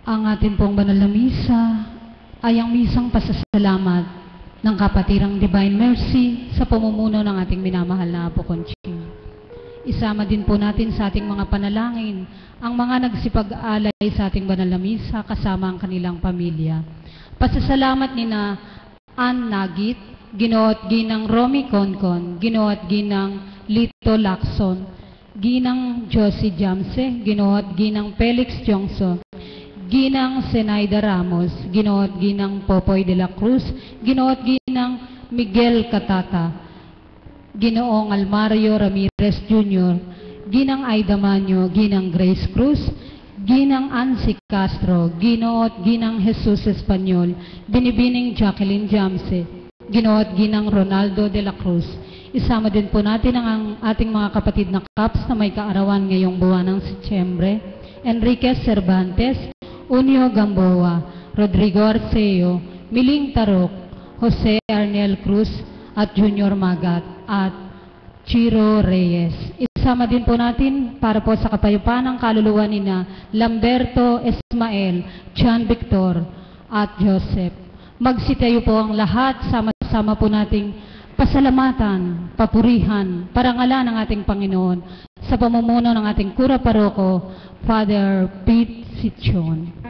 Ang ating pong banal na misa ay ang misang pasasalamat ng Kapatirang Divine Mercy sa pamumuno ng ating minamahal na Apo Conching. Isama din po natin sa ating mga panalangin ang mga nagsipag-alay sa ating banal na misa kasama ang kanilang pamilya. Pasasalamat ni na Ann Nagit, Ginoot Ginang Romy Concon, Ginoot Ginang Lito Lacson, Ginang Josie Jamse, Ginoot Ginang Felix Jongso, Ginang Zenaida Ramos, Ginoot Ginang Popoy de la Cruz, Ginoot Ginang Miguel Catata, Ginoong Almario Ramirez Jr., Ginang Aida Manyo, Ginang Grace Cruz, Ginang Ansi Castro, Ginoot Ginang Jesus Espanyol, Binibining Jacqueline Jamse, Ginoot Ginang Ronaldo de la Cruz. Isama din po natin ang ating mga kapatid na Kaps na may kaarawan ngayong buwan ng Setyembre: Enriquez Cervantes, Unio Gamboa, Rodrigo Arceo, Miling Tarok, Jose Arnel Cruz at Junior Magat at Chiro Reyes. Isama din po natin para po sa kapayapaan ng kaluluwa ni na Lamberto Esmael, Chan Victor at Joseph. Magsitayo po ang lahat, sama-sama po nating pasalamatan, papurihan, parangalan ng ating Panginoon sa pamumuno ng ating Kura Paroko, Father Pete Sichon.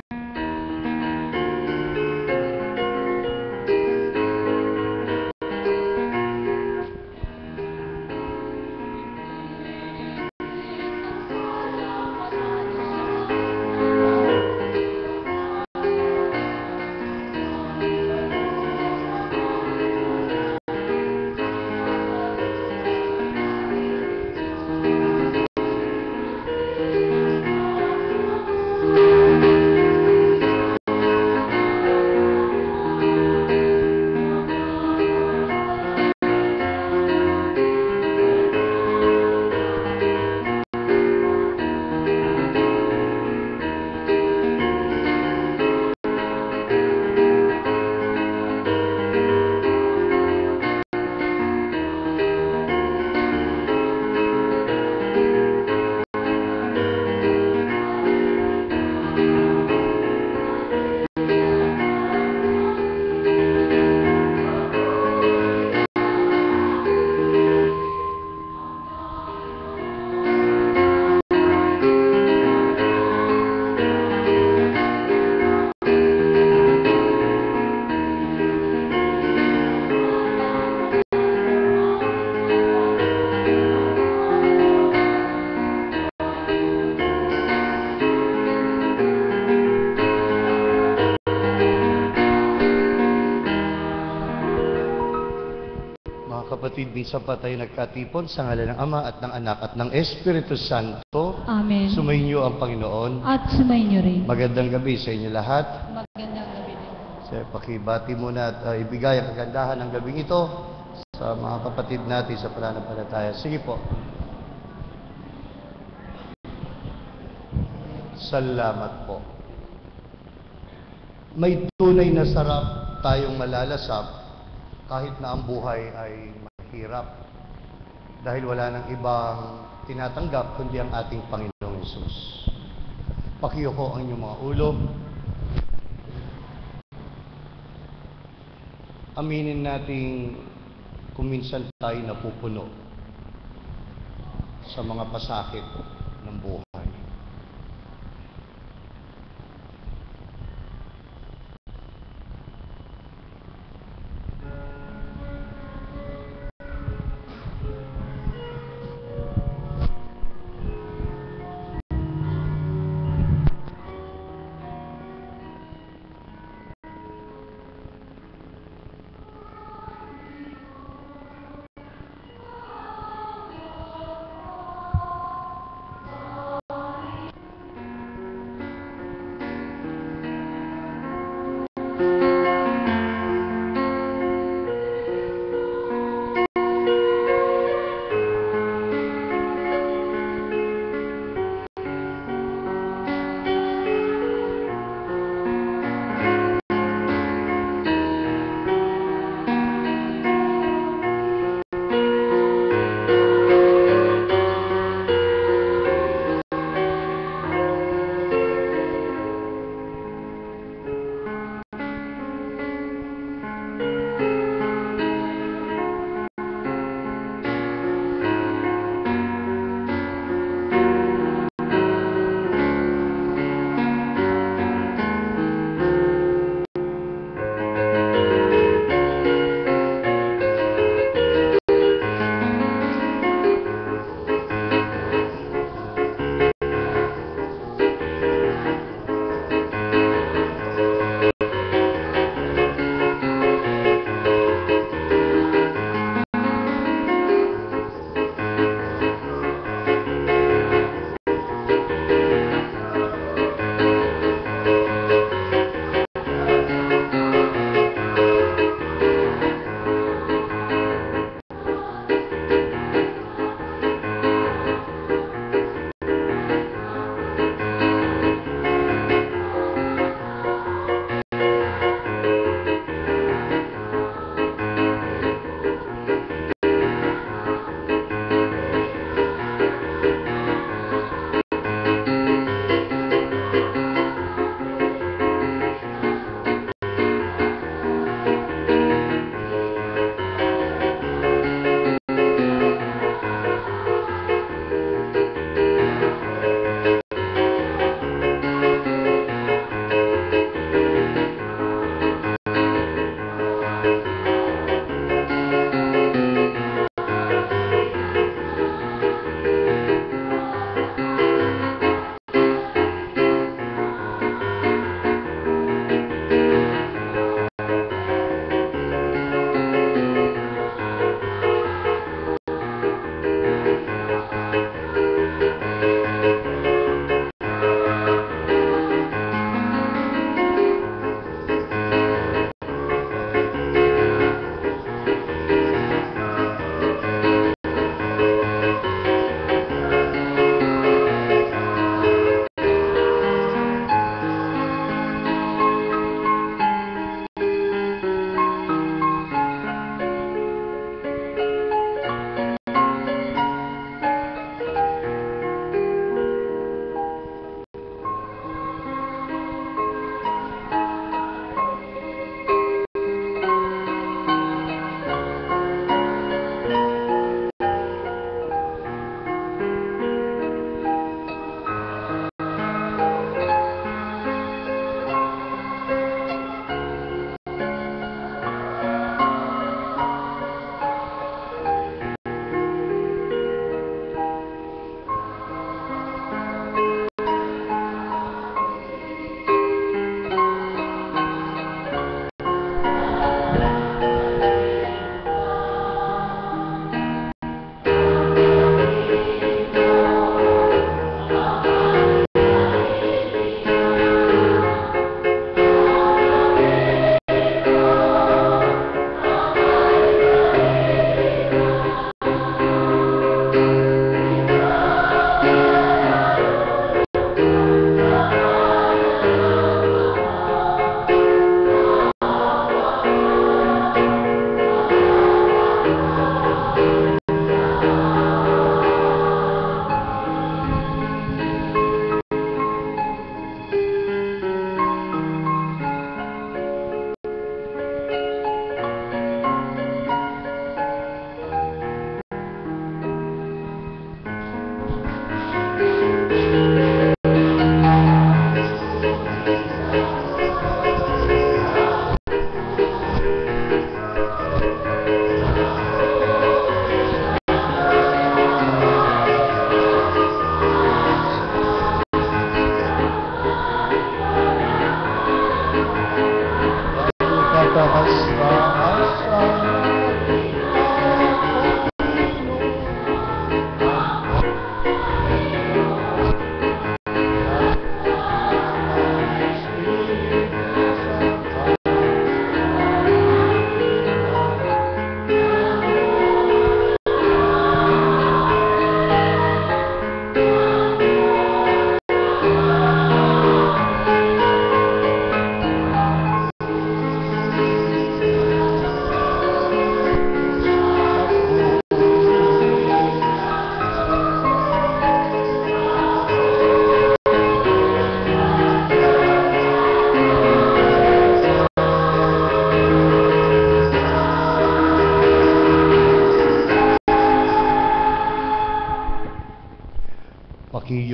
Kapatid, minsan pa tayo nagkatipon sa ngalan ng Ama at ng Anak at ng Espiritu Santo. Amen. Sumainyo ang Panginoon. At sumainyo rin. Magandang gabi sa inyo lahat. Magandang gabi din. So, pakibati muna at ibigay ang kagandahan ng gabing ito sa mga kapatid natin sa pananampalataya. Sige po. Salamat po. May tunay na sarap tayong malalasap kahit na ang buhay ay mahirap dahil wala nang ibang tinatanggap kundi ang ating Panginoong Hesus. Pakiyuko ang inyong mga ulo. Aminin natin kung minsan tayo napupuno sa mga pasakit ng buhay.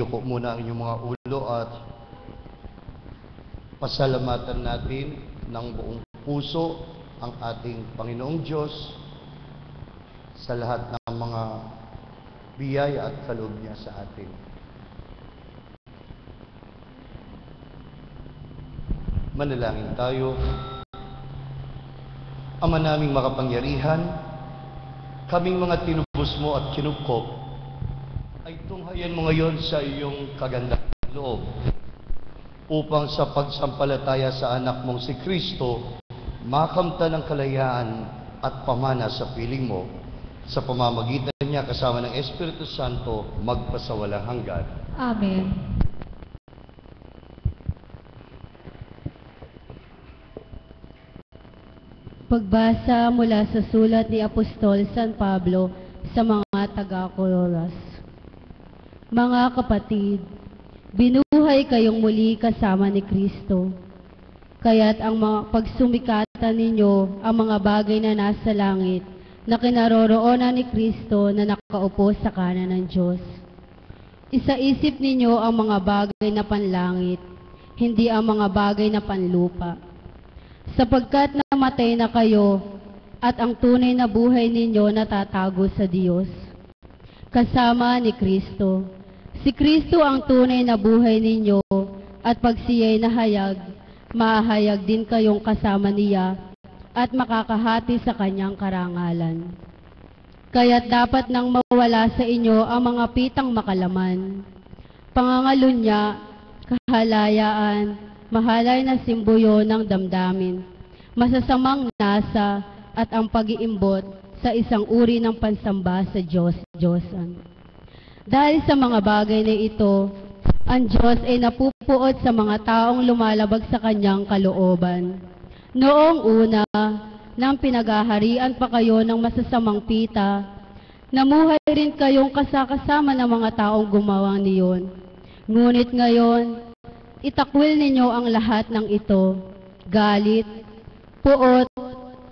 iyuko muna ang inyong mga ulo at pasalamatan natin ng buong puso ang ating Panginoong Diyos sa lahat ng mga biyaya at kaloob niya sa atin. Manalangin tayo. Ama naming makapangyarihan, kaming mga tinubos mo at kinupkop, ay tunghayan mo ngayon sa iyong kagandang loob upang sa pagsampalataya sa anak mong si Kristo, makamtan ng kalayaan at pamana sa piling mo, sa pamamagitan niya kasama ng Espiritu Santo, magpasawalang hanggan. Amen. Pagbasa mula sa sulat ni Apostol San Pablo sa mga taga-Coloras. Mga kapatid, binuhay kayong muli kasama ni Kristo. Kaya't ang mga pagsumikatan ninyo ang mga bagay na nasa langit na kinaroroonan ni Kristo na nakaupo sa kanan ng Diyos. Isaisip ninyo ang mga bagay na panlangit, hindi ang mga bagay na panlupa. Sapagkat namatay na kayo at ang tunay na buhay ninyo natatago sa Diyos, kasama ni Kristo. Si Kristo ang tunay na buhay ninyo at pag siya'y nahayag, mahayag din kayong kasama niya at makakahati sa kanyang karangalan. Kaya't dapat nang mawala sa inyo ang mga pitang makalaman, pangangalunya, kahalayaan, mahalay na simbuyo ng damdamin, masasamang nasa at ang pag-iimbot sa isang uri ng pansamba sa Diyos-Diyosan. Dahil sa mga bagay na ito, ang Diyos ay napupuot sa mga taong lumalabag sa kanyang kalooban. Noong una, nang pinaghaharian pa kayo ng masasamang pita, namuhay rin kayong kasakasama ng mga taong gumawang niyon. Ngunit ngayon, itakwil ninyo ang lahat ng ito, galit, puot,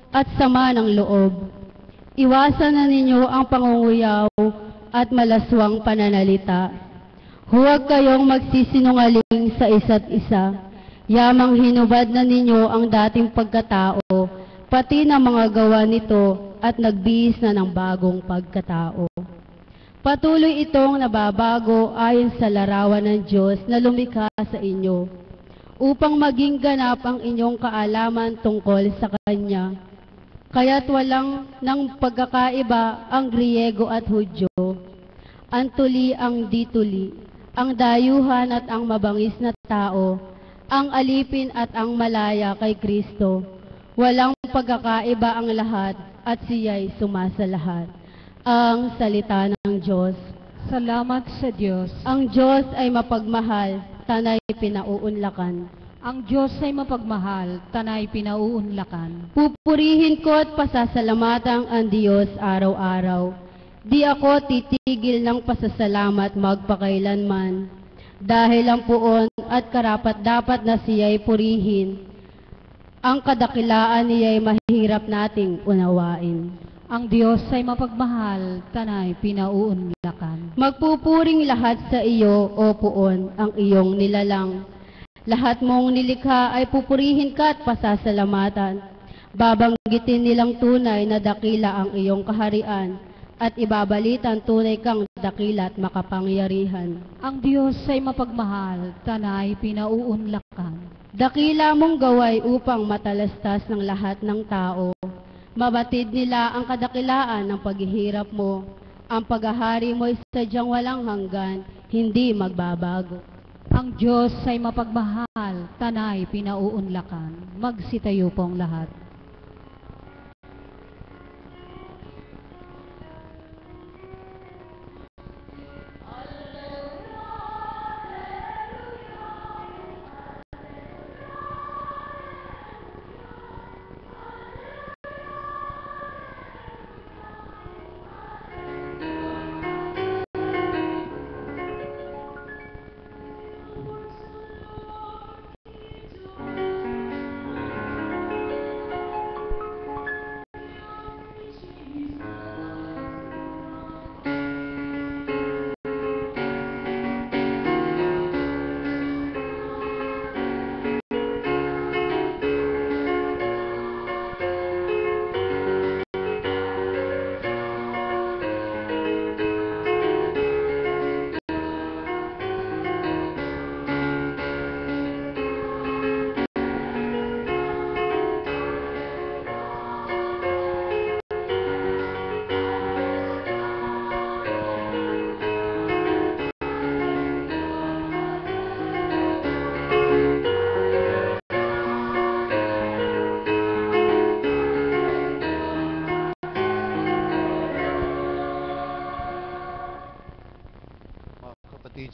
at sama ng loob. Iwasan na ninyo ang pangunguyaw at malaswang pananalita. Huwag kayong magsisinungaling sa isa't isa. Yamang hinubad na ninyo ang dating pagkatao, pati na mga gawa nito at nagbihis na ng bagong pagkatao. Patuloy itong nababago ayon sa larawan ng Diyos na lumikha sa inyo, upang maging ganap ang inyong kaalaman tungkol sa Kanya. Kaya't walang ng pagkakaiba ang Griego at Hudyo, ang tuli ang dituli, ang dayuhan at ang mabangis na tao, ang alipin at ang malaya kay Kristo. Walang pagkakaiba ang lahat at siya'y sumasa lahat. Ang salita ng Diyos. Salamat sa Diyos. Ang Diyos ay mapagmahal, tanay pinauunlakan. Ang Diyos ay mapagmahal, tanay pinauunlakan. Pupurihin ko at pasasalamatan ang Diyos araw-araw. Di ako titigil ng pasasalamat magpakailanman, dahil ang puon at karapat-dapat na siya'y purihin. Ang kadakilaan niya'y mahirap nating unawain. Ang Diyos ay mapagmahal, tanay pinauunlakan. Magpupuring lahat sa iyo, O puon, ang iyong nilalang. Lahat mong nilikha ay pupurihin ka at pasasalamatan. Babanggitin nilang tunay na dakila ang iyong kaharian at ibabalitan tunay kang dakila at makapangyarihan. Ang Diyos ay mapagmahal, tanay pinauunlakan. Dakila mong gaway upang matalastas ng lahat ng tao. Mabatid nila ang kadakilaan ng paghihirap mo. Ang paghahari mo ay sadyang walang hanggan, hindi magbabago. Ang Diyos ay mapagmahal, tanay pinauunlakan. Magsitayo pong lahat.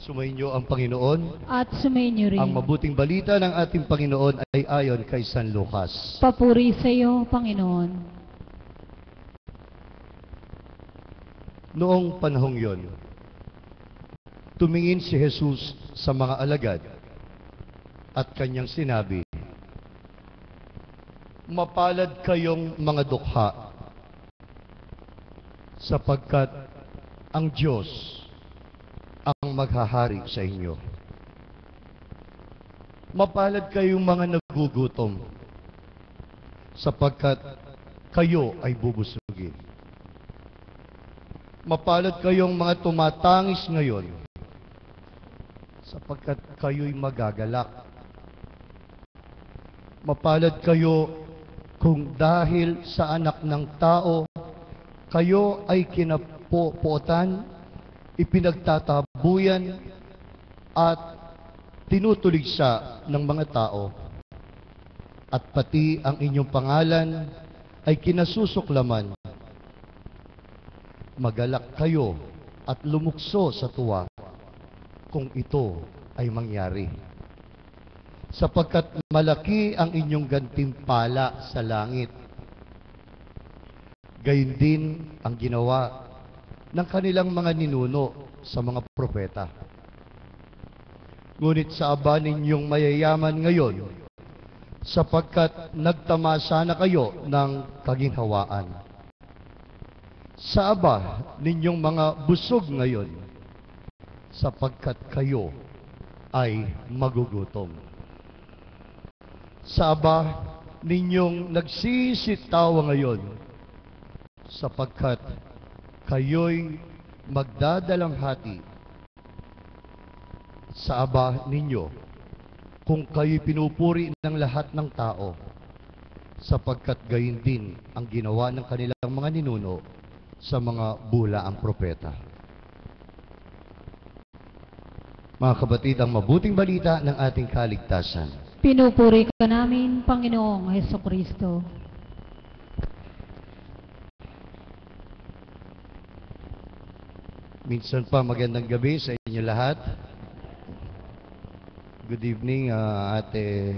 Sumainyo ang Panginoon. At sumainyo rin. Ang mabuting balita ng ating Panginoon ay ayon kay San Lucas. Papuri sa iyo, Panginoon. Noong panahong yon, tumingin si Jesus sa mga alagad at kanyang sinabi, "Mapalad kayong mga dukha, sapagkat ang Diyos ang maghahari sa inyo. Mapalad kayong mga nagugutom, sapagkat kayo ay bubusugin. Mapalad kayong mga tumatangis ngayon, sapagkat kayo'y magagalak. Mapalad kayo kung dahil sa anak ng tao, kayo ay kinapopotan, ipinagtatabuyan, at tinutuligsa ng mga tao. At pati ang inyong pangalan ay kinasusuklaman. Magalak kayo at lumukso sa tuwa kung ito ay mangyari. Sapagkat malaki ang inyong gantimpala sa langit. Gayon din ang ginawa ng kanilang mga ninuno sa mga propeta. Ngunit sa aba ninyong mayayaman ngayon, sapagkat nagtamasa na kayo ng kaginhawaan. Sa aba ninyong mga busog ngayon, sapagkat kayo ay magugutom. Sa aba ninyong nagsisitawa ngayon, sapagkat kayo'y magdadalamhati. Sa aba ninyo, kung kayo'y pinupuri ng lahat ng tao, sapagkat gayon din ang ginawa ng kanilang mga ninuno sa mga bulaang propeta. Mga kapatid, ang mabuting balita ng ating kaligtasan. Pinupuri ka namin, Panginoong Hesukristo. Minsan pa magandang gabi sa inyo lahat. Good evening, ate.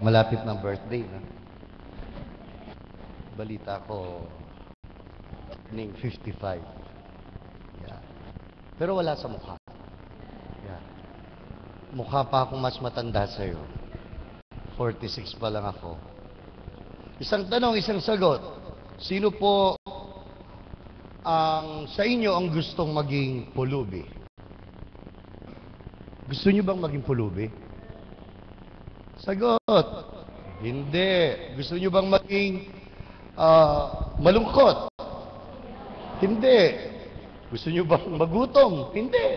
Malapit ng birthday. No? Balita ko, ning 55. Yeah. Pero wala sa mukha. Yeah. Mukha pa akong mas matanda sa'yo. 46 pa lang ako. Isang tanong, isang sagot. Sino po sa inyo ang gustong maging pulubi? Gusto niyo bang maging pulubi? Sagot. Hindi. Gusto niyo bang maging malungkot? Hindi. Gusto niyo bang magutom? Hindi.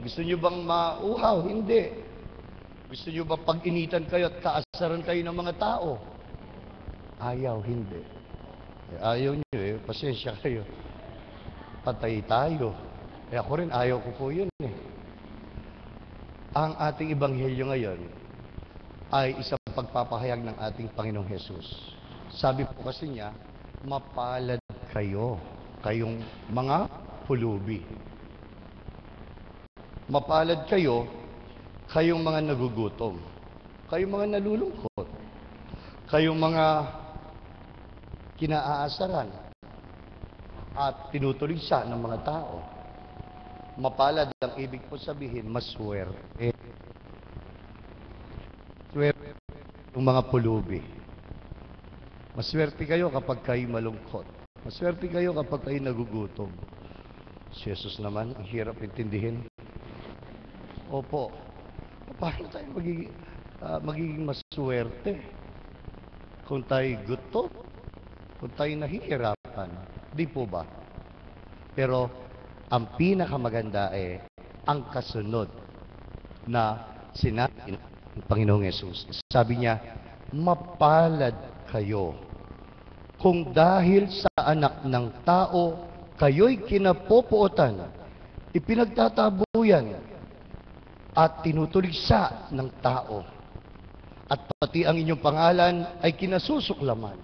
Gusto niyo bang mauhaw? Hindi. Gusto niyo bang pag-initan kayo at kaasaran kayo ng mga tao? Ayaw, hindi. Ayaw niyo pasensya kayo. Patay tayo. Ako rin, ayaw ko po yun Ang ating ebanghelyo ngayon ay isang pagpapahayag ng ating Panginoong Hesus. Sabi po kasi niya, mapalad kayo, kayong mga pulubi. Mapalad kayo, kayong mga nagugutom. Kayong mga nalulungkot. Kayong mga kinaasaran at tinutuligsa ng mga tao. Mapalad ang ibig po sabihin, maswerte. Swerte yung mga pulubi. Maswerte kayo kapag kayo malungkot. Maswerte kayo kapag kayo nagugutom. Si Jesus naman, ang hirap intindihin. Opo. Paano tayo magiging maswerte? Kung tayo gutom, kung tayo nahihirapan, di po ba? Pero, ang pinakamaganda ang kasunod na sinabi ng Panginoong Yesus. Sabi niya, mapalad kayo kung dahil sa anak ng tao, kayo'y kinapopuotan, ipinagtatabuyan, at tinutuligsa ng tao. At pati ang inyong pangalan ay kinasusuklaman.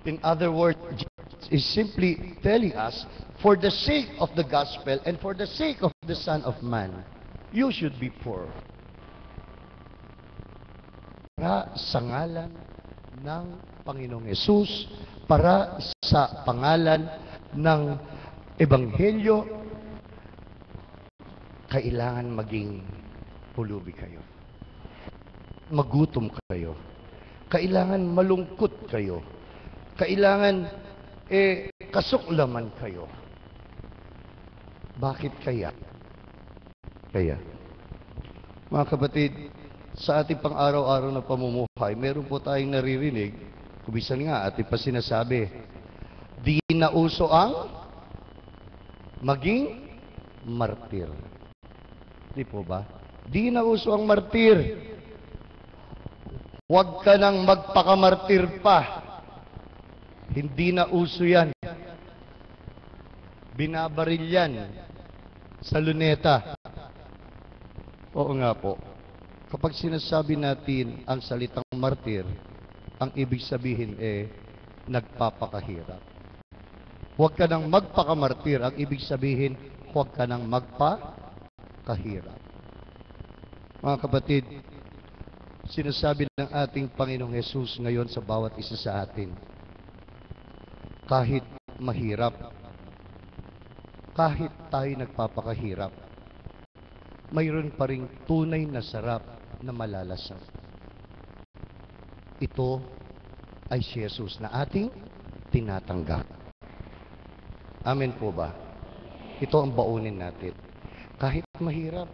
In other words, Jesus is simply telling us, For the sake of the gospel and for the sake of the Son of Man, you should be poor. Para sa ngalan ng Panginoong Yesus, para sa pangalan ng Ebanghelyo, kailangan maging pulubi kayo. Magutom kayo. Kailangan malungkot kayo. Kailangan kasuklaman kayo. Bakit kaya? Mga kapatid, sa ating pang-araw-araw na pamumuhay, meron po tayong naririnig, kumisan nga ating pa sinasabi, di na uso ang maging martir. Di po ba? Di na uso ang martir. Huwag ka nang magpakamartir pa. Hindi na uso yan. Binabaril yan sa luneta. Oo nga po. Kapag sinasabi natin ang salitang martir, ang ibig sabihin nagpapakahirap. Huwag ka nang magpakamartir. Ang ibig sabihin, huwag ka nang magpakahirap. Mga kapatid, sinasabi ng ating Panginoong Yesus ngayon sa bawat isa sa atin, kahit mahirap, kahit tayo nagpapakahirap, mayroon pa ring tunay na sarap na malalasap. Ito ay si Jesus na ating tinatanggap. Amen po ba? Ito ang baunin natin. Kahit mahirap,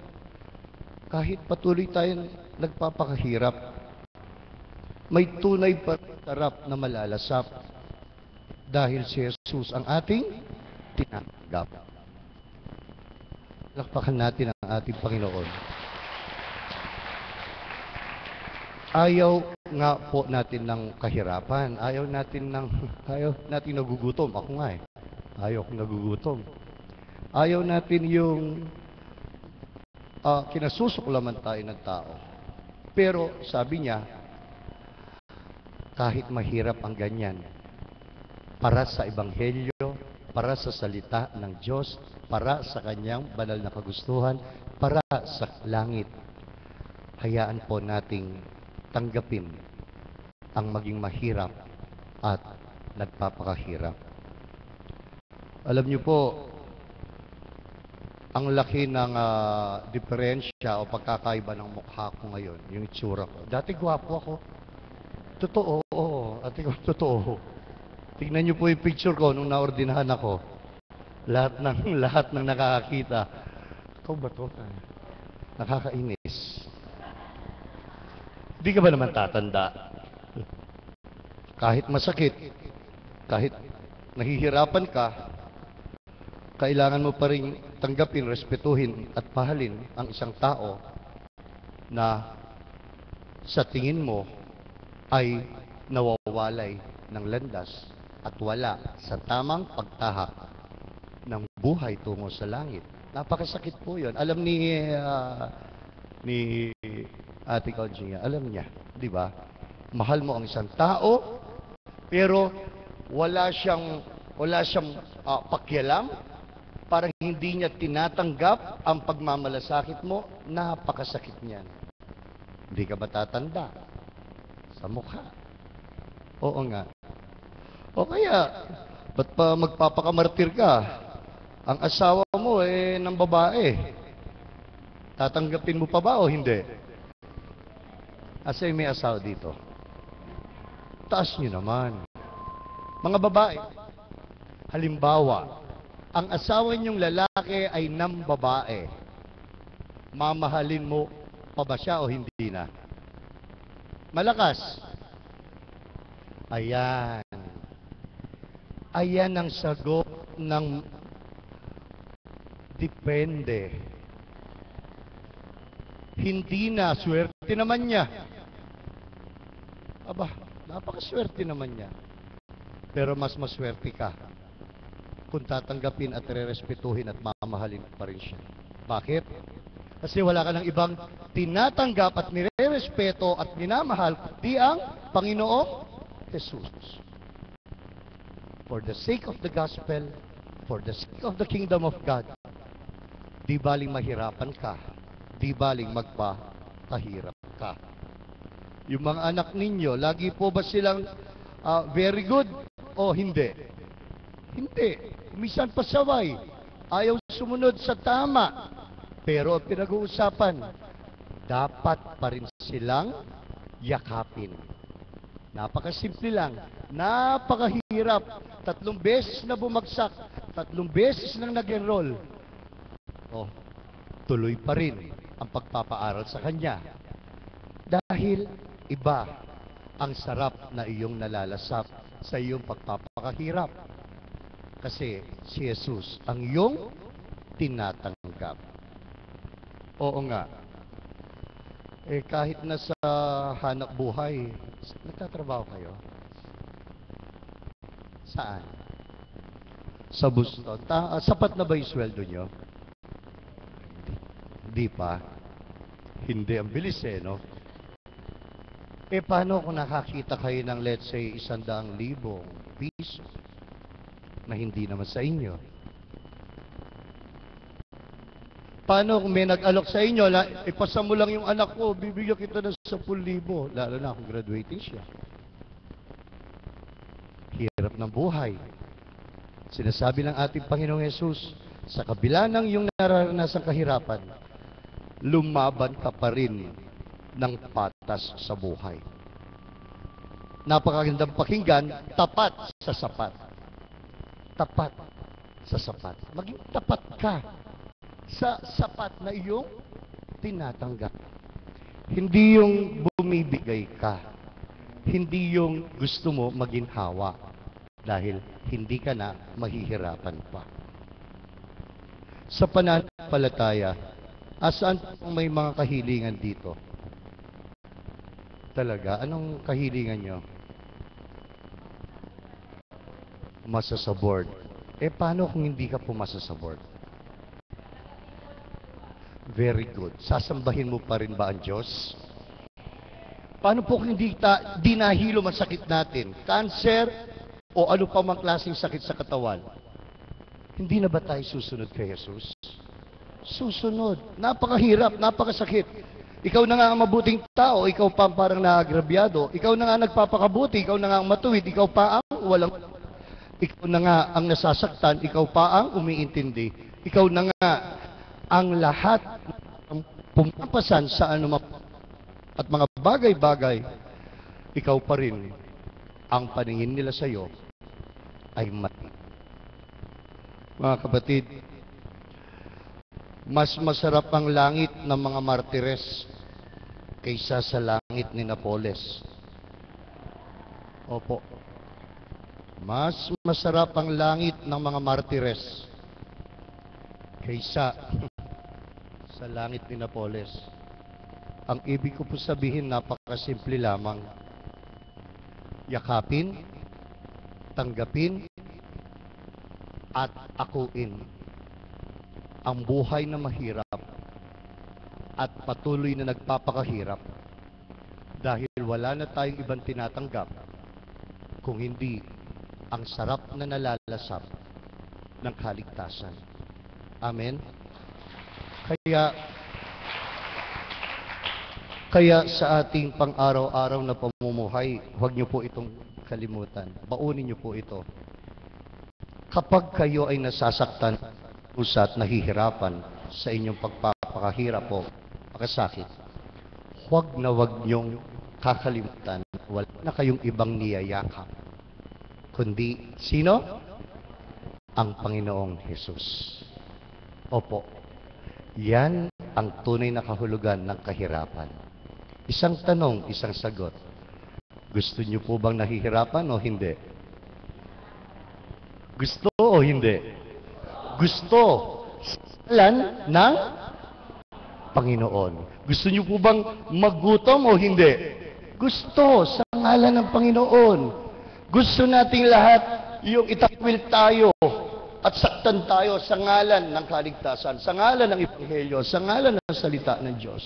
kahit patuloy tayong nagpapakahirap, may tunay pa rin sarap na malalasap dahil si Jesus ang ating tinatanggap. Lakpakan natin ang ating Panginoon. Ayaw nga po natin ng kahirapan. Ayaw natin nagugutom. Ako nga ayaw kong nagugutom. Ayaw natin yung kinasusuklaman tayo ng tao. Pero sabi niya, kahit mahirap ang ganyan, para sa Ebanghelyo, para sa salita ng Diyos, para sa kanyang banal na kagustuhan, para sa langit, hayaan po nating tanggapin ang maging mahirap at nagpapakahirap. Alam niyo po, ang laki ng diferensya o pagkakaiba ng mukha ko ngayon, yung itsura ko. Dati gwapo ako. Totoo, oo. Totoo. Tingnan niyo po yung picture ko nung naordinahan ako. Lahat ng nakakakita. Ikaw ba to? Nakakainis. Di ka ba naman tatanda? Kahit masakit, kahit nahihirapan ka, kailangan mo pa rin tanggapin, respetuhin at pahalin ang isang tao na sa tingin mo ay nawawalay ng landas at wala sa tamang pagtahak ng buhay tungo sa langit. Napakasakit po yun. Alam ni Ate Conchia, alam niya, di ba? Mahal mo ang isang tao, pero wala siyang pakialam, parang hindi niya tinatanggap ang pagmamalasakit mo, napakasakit niyan. Hindi ka ba tatanda? Sa mukha. Oo nga. O kaya, ba't pa magpapakamartir ka? Ang asawa mo ng babae. Tatanggapin mo pa ba o hindi? Asay may asawa dito. Taas nyo naman. Mga babae, halimbawa, ang asawa niyong lalaki ay ng babae. Mamahalin mo pa ba siya o hindi na? Malakas. Ayan. Ayan ang sagot ng depende. Hindi na, swerte naman niya. Aba, napakaswerte naman niya. Pero mas maswerte ka kung tatanggapin at rerespetuhin at mamahalin pa rin siya. Bakit? Kasi wala ka ng ibang tinatanggap at nirerespeto at minamahal kundi ang Panginoong Jesus. For the sake of the gospel, for the sake of the kingdom of God, di baling mahirapan ka, di baling magpahirap ka. Yung mga anak ninyo, lagi po ba silang very good o hindi? Hindi. Minsan pasaway. Ayaw sumunod sa tama. Pero ang pinag-uusapan, dapat pa rin silang yakapin. Napakasimple lang. Napakahirap. 3 beses na bumagsak. 3 beses nang nag-enroll. Oh, tuloy pa rin ang pagpapaaral sa kanya. Dahil iba ang sarap na iyong nalalasap sa iyong pagpapakahirap. Kasi si Jesus ang iyong tinatanggap. Oo nga. Kahit na sa hanap buhay, nagtatrabaho kayo? Saan? Sa Boston. Sapat na ba yung sweldo nyo? Hindi pa. Hindi. Ang bilis no? Paano kung nakakita kayo ng, let's say, 100,000 piso na hindi naman sa inyo? Paano kung may nag-alok sa inyo na ipasa mo lang yung anak ko, bibigyan kita ng 10,000, lalo na kung graduating siya? Hirap ng buhay. Sinasabi ng ating Panginoong Yesus, sa kabila ng iyong nararanasang kahirapan, lumaban ka pa rin ng patas sa buhay. Napakagandang pakinggan, tapat sa sapat. Tapat sa sapat. Maging tapat ka sa sapat na iyong tinatanggap. Hindi yung bumibigay ka. Hindi yung gusto mo maginhawa dahil hindi ka na mahihirapan pa. Sa pananampalataya, asaan may mga kahilingan dito? Talaga, anong kahilingan nyo? Masa sa board. Paano kung hindi ka pumasa sa board? Very good. Sasambahin mo pa rin ba ang Diyos? Paano po kung hindi nahilo ang sakit natin? Cancer o ano pa mang klaseng sakit sa katawan? Hindi na ba tayo susunod kay Jesus? Susunod. Napakahirap, napakasakit. Ikaw na nga ang mabuting tao, ikaw pa parang naagrabyado. Ikaw na nga nagpapakabuti, ikaw na nga ang matuwid, ikaw pa ang walang... Ikaw na nga ang nasasaktan, ikaw pa ang umiintindi. Ikaw na nga ang lahat ng pumapasan sa anumang at mga bagay-bagay, ikaw pa rin ang paningin nila sa iyo ay mati. Mga kapatid, mas masarap ang langit ng mga martires kaysa sa langit ni Napoles. Opo. Mas masarap ang langit ng mga martires kaysa sa langit ni Napoles. Ang ibig ko po sabihin, napakasimple lamang. Yakapin, tanggapin, at akuin ang buhay na mahirap at patuloy na nagpapakahirap dahil wala na tayong ibang tinatanggap kung hindi ang sarap na nalalasap ng kaligtasan. Amen? Kaya sa ating pang-araw-araw na pamumuhay, huwag niyo po itong kalimutan. Baunin niyo po ito. Kapag kayo ay nasasaktan, usat, nahihirapan sa inyong pagpapakahirap o pagkasakit, huwag niyong kakalimutan, wala na kayong ibang niyayakap. Kundi, sino? Ang Panginoong Jesus. Opo, yan ang tunay na kahulugan ng kahirapan. Isang tanong, isang sagot. Gusto niyo po bang nahihirapan o hindi? Gusto o hindi? Gusto. Salan ng Panginoon. Gusto niyo po bang maggutom o hindi? Gusto. Sa ngalan ng Panginoon. Gusto nating lahat yung itakwil tayo at saktan tayo sa ngalan ng kaligtasan, sa ngalan ng Ebanghelyo, sa ngalan ng salita ng Diyos.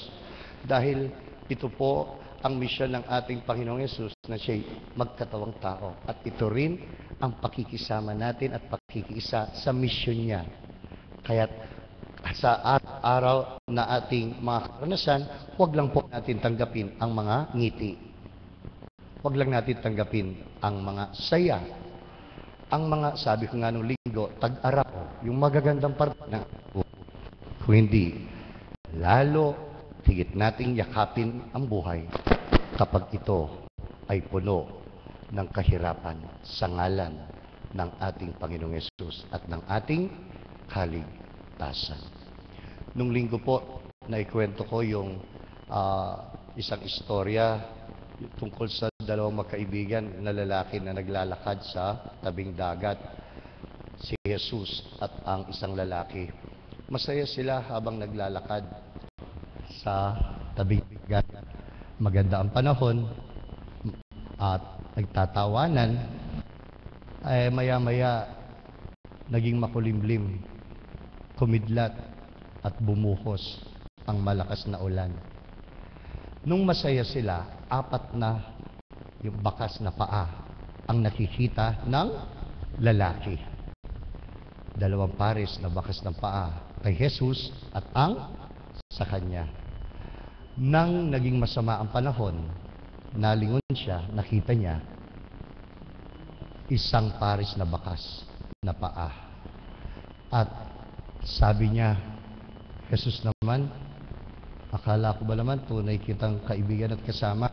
Dahil ito po ang misyon ng ating Panginoong Yesus na siya'y magkatawang tao. At ito rin ang pakikisama natin at pakikiisa sa misyon niya. Kaya sa araw na ating mga karanasan, huwag lang po natin tanggapin ang mga ngiti. Huwag lang natin tanggapin ang mga saya. Ang mga, sabi ko nga nung linggo, tag-araw, yung magagandang parte ng kung hindi, lalo higit nating yakapin ang buhay kapag ito ay puno ng kahirapan sa ngalan ng ating Panginoong Yesus at ng ating kaligtasan. Nung linggo po, naikwento ko yung isang istorya tungkol sa dalawang magkaibigan na lalaki na naglalakad sa tabing dagat, si Jesus at ang isang lalaki. Masaya sila habang naglalakad sa tabing dagat. Maganda ang panahon at nagtatawanan. Maya-maya naging makulimlim, kumidlat at bumuhos ang malakas na ulan. Nung masaya sila, 4 na yung bakas na paa ang nakikita ng lalaki. 2 pares na bakas ng paa kay Jesus at ang sa kanya. Nang naging masama ang panahon, nalingon siya, nakita niya 1 pares na bakas na paa. At sabi niya, Jesus naman, akala ko ba naman tunay kitang kaibigan at kasama?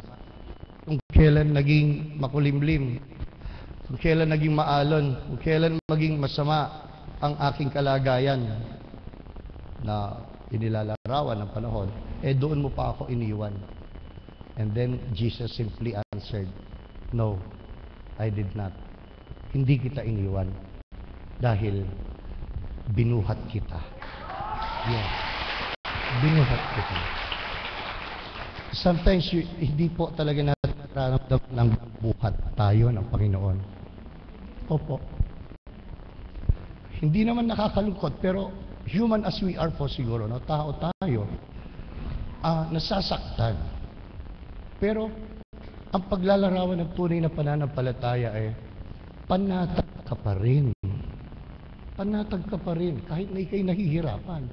Kung kailan naging makulimlim, kung kailan naging maalon, kung kailan maging masama ang aking kalagayan na inilalarawan ng panahon, doon mo pa ako iniwan. And then Jesus simply answered, no, I did not. Hindi kita iniwan dahil binuhat kita. Yes. Binuhat kita. Sometimes, hindi po talaga natin nararamdaman ng buhat tayo ng Panginoon. Opo. Hindi naman nakakalungkot, pero human as we are po siguro, no? Tao tayo, nasasaktan. Pero, ang paglalarawan ng tunay na pananampalataya panatag ka pa rin. Panatag ka pa rin, kahit na ikay nahihirapan.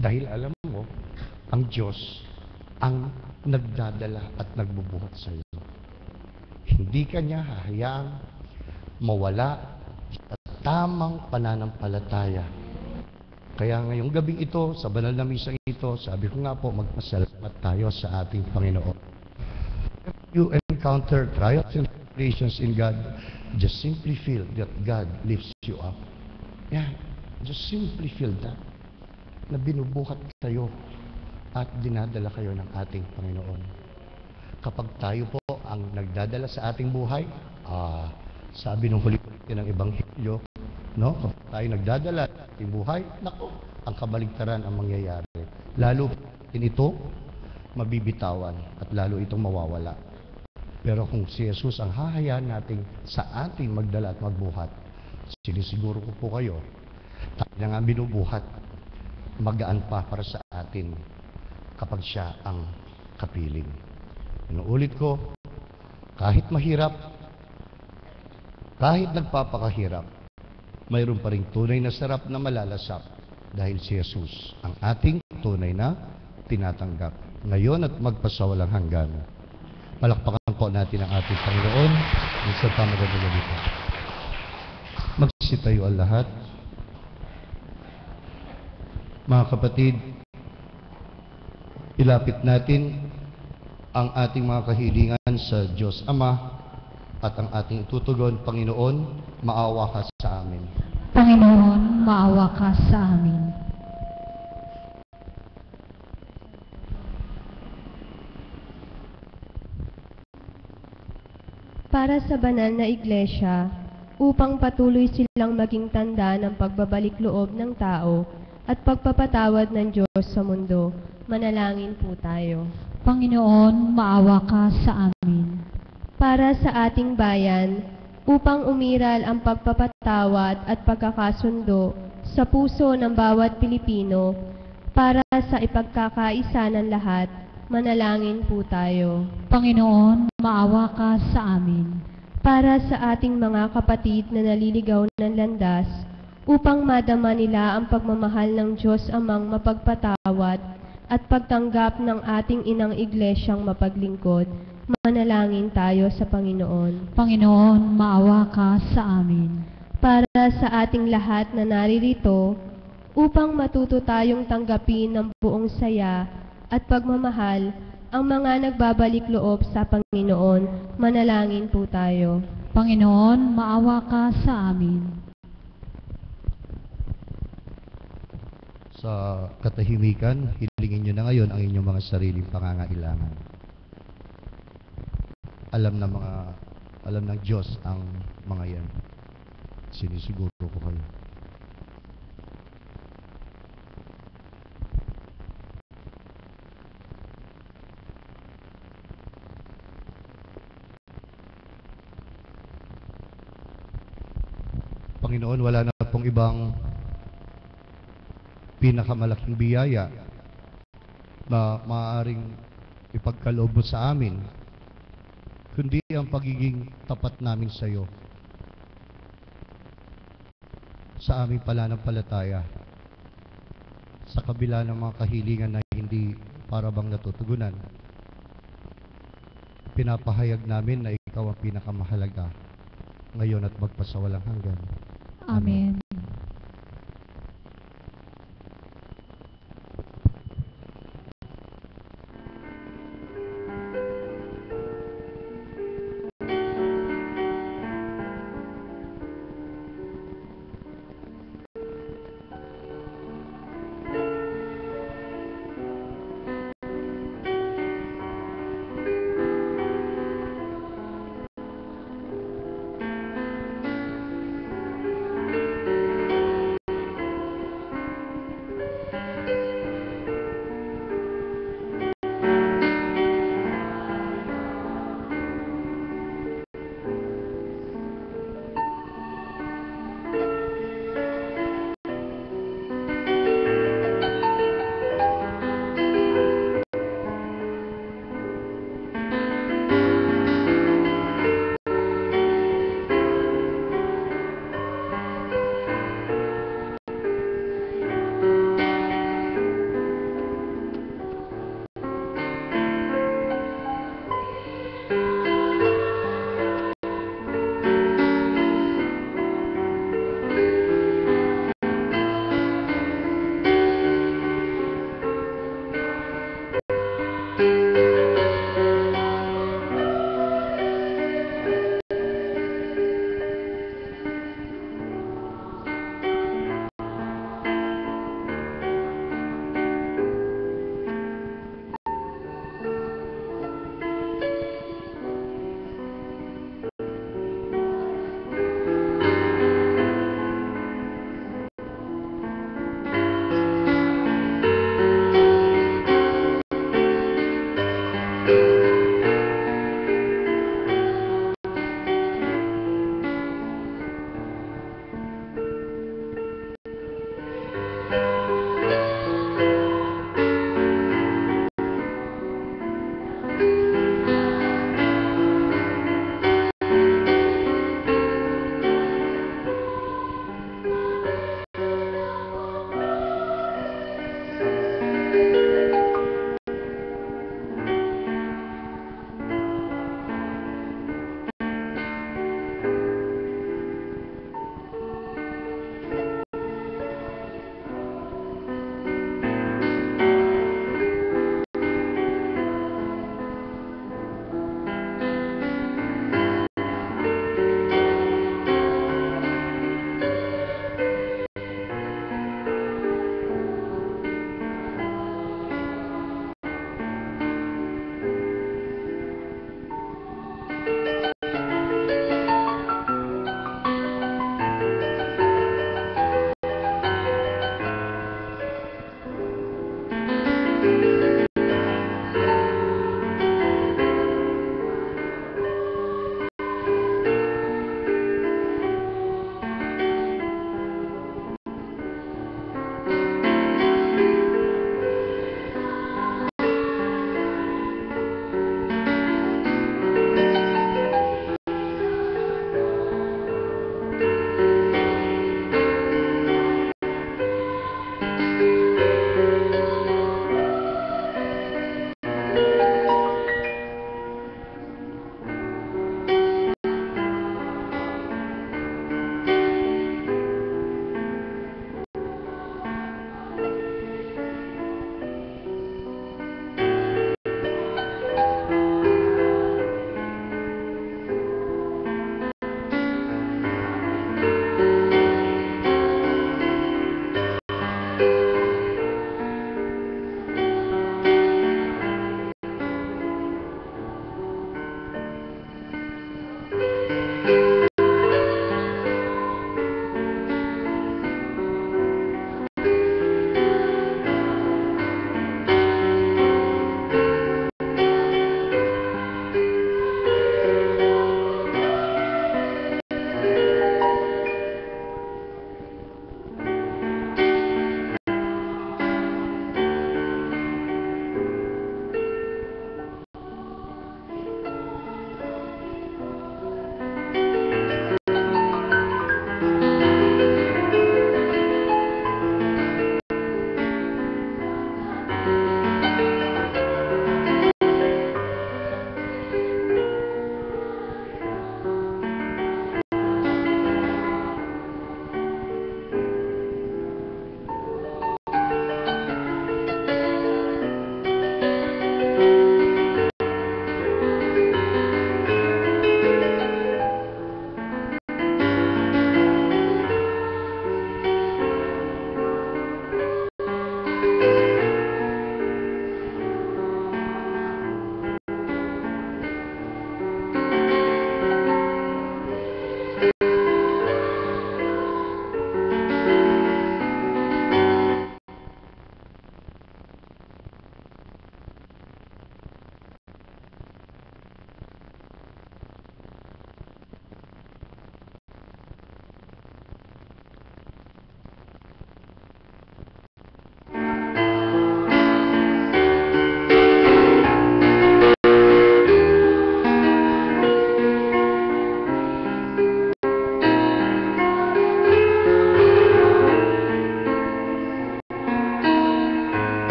Dahil alam mo, ang Diyos ang nagdadala at nagbubuhat sa iyo. Hindi ka niya hahayaang mawala sa tamang pananampalataya. Kaya ngayong gabing ito, sa banal na misang ito, sabi ko nga po, magpasalamat tayo sa ating Panginoon. If you encounter trials and tribulations in God, just simply feel that God lifts you up. Yeah, just simply feel that, na binubuhat kayo at dinadala kayo ng ating Panginoon. Kapag tayo po ang nagdadala sa ating buhay, sabi ng huli-huli ng Ebanghelyo, no? Kapag tayo nagdadala sa ating buhay, nako, ang kabaligtaran ang mangyayari. Lalo din ito mabibitawan at lalo itong mawawala. Pero kung si Jesus ang hahayaan natin sa ating magdala at magbuhat, sinisiguro ko po kayo, tayo na nga binubuhat, magaan pa para sa atin kapag siya ang kapiling. Inuulit ko, kahit mahirap, kahit nagpapakahirap, mayroon pa rin tunay na sarap na malalasap dahil si Jesus ang ating tunay na tinatanggap ngayon at magpasawalang hanggan. Palakpakan po natin ang ating Panginoon sa pamagandang gabi po. Magsitayo ang lahat. Mga kapatid, ilapit natin ang ating mga kahilingan sa Diyos Ama at ang ating itutugon, Panginoon, maawa ka sa amin. Panginoon, maawa ka sa amin. Para sa banal na iglesia, upang patuloy silang maging tanda ng pagbabalik loob ng tao at pagpapatawad ng Diyos sa mundo, manalangin po tayo. Panginoon, maawa ka sa amin. Para sa ating bayan, upang umiral ang pagpapatawad at pagkakasundo sa puso ng bawat Pilipino, para sa ipagkakaisa ng lahat, manalangin po tayo. Panginoon, maawa ka sa amin. para sa ating mga kapatid na naliligaw ng landas, upang madama nila ang pagmamahal ng Diyos Amang mapagpatawad at pagtanggap ng ating inang iglesyang mapaglingkod. Manalangin tayo sa Panginoon. Panginoon, maawa ka sa amin. Para sa ating lahat na naririto, upang matuto tayong tanggapin ng buong saya at pagmamahal ang mga nagbabalik loob sa Panginoon, manalangin po tayo. Panginoon, maawa ka sa amin. Sa katahimikan, hilingin nyo na ngayon ang inyong mga sariling pangangailangan. Alam ng Diyos ang mga yan. Sinisiguro ko kayo. Panginoon, wala na pong ibang pinakamalaking biyaya na maaaring ipagkaloob mo sa amin, kundi ang pagiging tapat namin sa iyo, sa aming pananampalataya, sa kabila ng mga kahilingan na hindi para bang natutugunan. Pinapahayag namin na ikaw ang pinakamahalaga ngayon at magpasawalang hanggan. Amen.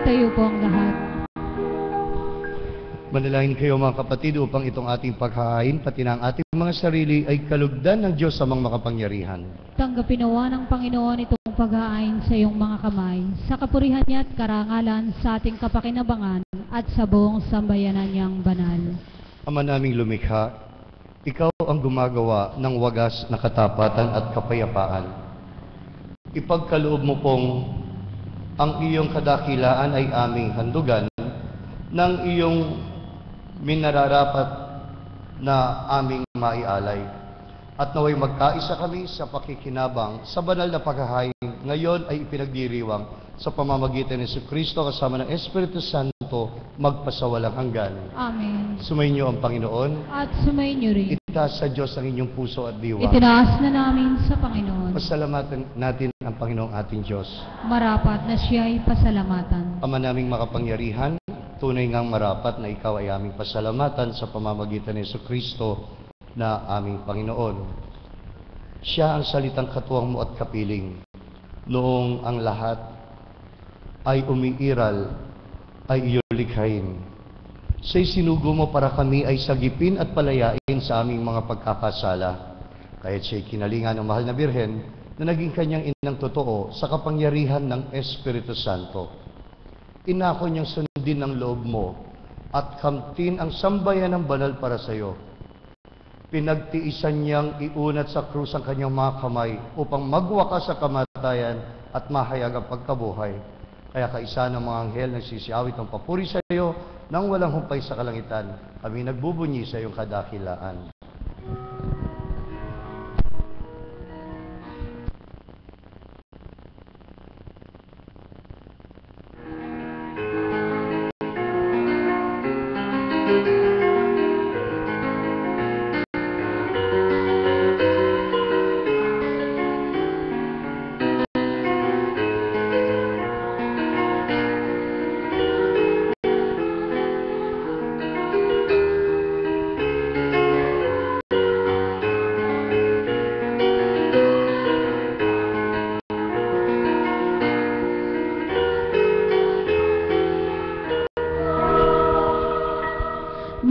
Magsitayo po ang lahat. Manalangin kayo mga kapatid upang itong ating paghahain, pati na ang ating mga sarili ay kalugdan ng Diyos sa mga makapangyarihan. Tanggapin nawa ng Panginoon itong paghahain sa iyong mga kamay, sa kapurihan niya at karangalan sa ating kapakinabangan at sa buong sambayanan niyang banal. Ama naming lumikha, ikaw ang gumagawa ng wagas na katapatan at kapayapaan. Ipagkaloob mo pong ang iyong kadakilaan ay aming handugan ng iyong minararapat na aming maialay. At naway magkaisa kami sa pakikinabang sa banal na paghahain ngayon ay ipinagdiriwang sa pamamagitan ni Kristo kasama ng Espiritu Santo magpasawalang hanggan. Amen. Sumainyo ang Panginoon. At sumainyo rin. Itaas sa Diyos ang inyong puso at diwa. Itinaas na namin sa Panginoon. Pasalamatan natin ang Panginoong ating Diyos. Marapat na siya'y pasalamatan. Ama naming makapangyarihan, tunay ngang marapat na ikaw ay aming pasalamatan sa pamamagitan ni Kristo na aming Panginoon. Siya ang salitang katuwang mo at kapiling. Noong ang lahat ay umiiral, ay iyong likhain. Siya'y sinugo mo para kami ay sagipin at palayain sa aming mga pagkakasala. Kaya't siya'y kinalingan ng mahal na Birhen na naging kanyang inang totoo sa kapangyarihan ng Espiritu Santo. Inako niyang sundin ang loob mo at kamtin ang sambayan ng banal para sa iyo. Pinagtiisan niyang iunat sa krus ang kanyang mga kamay upang magwakas sa kamatayan at mahayag ang pagkabuhay. Kaya kaisa ng mga anghel nagsisiawit ng papuri sa iyo nang walang humpay sa kalangitan. Kami nagbubunyi sa iyong kadakilaan.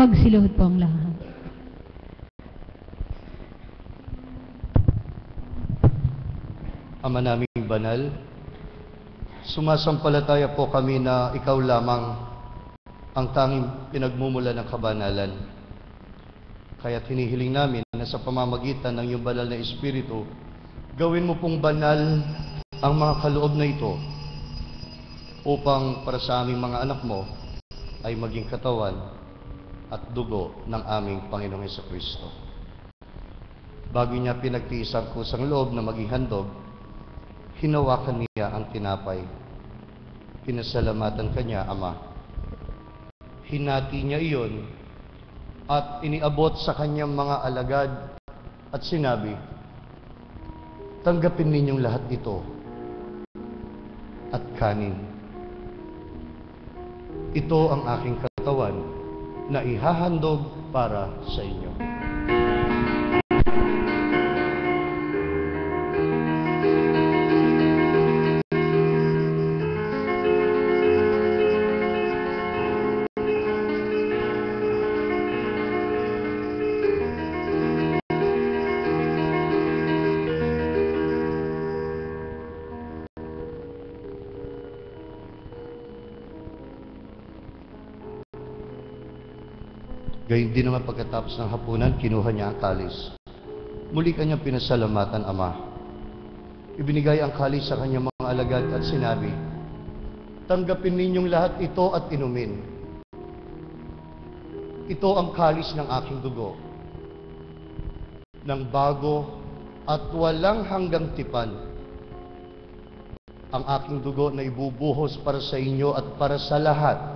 Magsiluhod po ang lahat. Ama naming banal, sumasampalataya po kami na ikaw lamang ang tanging pinagmumula ng kabanalan. Kaya't hinihiling namin na sa pamamagitan ng iyong banal na Espiritu, gawin mo pong banal ang mga kaloob na ito upang para sa aming mga anak mo ay maging katawan at dugo ng aming Panginoong Jesucristo. Bago niya pinagtiis ang kusang loob na maging handog, hinawakan niya ang tinapay. Pinasalamatan kanya, Ama. Hinati niya iyon at iniabot sa kanyang mga alagad at sinabi, tanggapin ninyong lahat ito at kanin. Ito ang aking katawan na ihahandog para sa inyo. Gayun din naman pagkatapos ng hapunan, kinuha niya ang kalis. Muli kanyang pinasalamatan, Ama. Ibinigay ang kalis sa kanyang mga alagad at sinabi, tanggapin ninyong lahat ito at inumin. Ito ang kalis ng aking dugo, ng bago at walang hanggang tipan. Ang aking dugo na ibubuhos para sa inyo at para sa lahat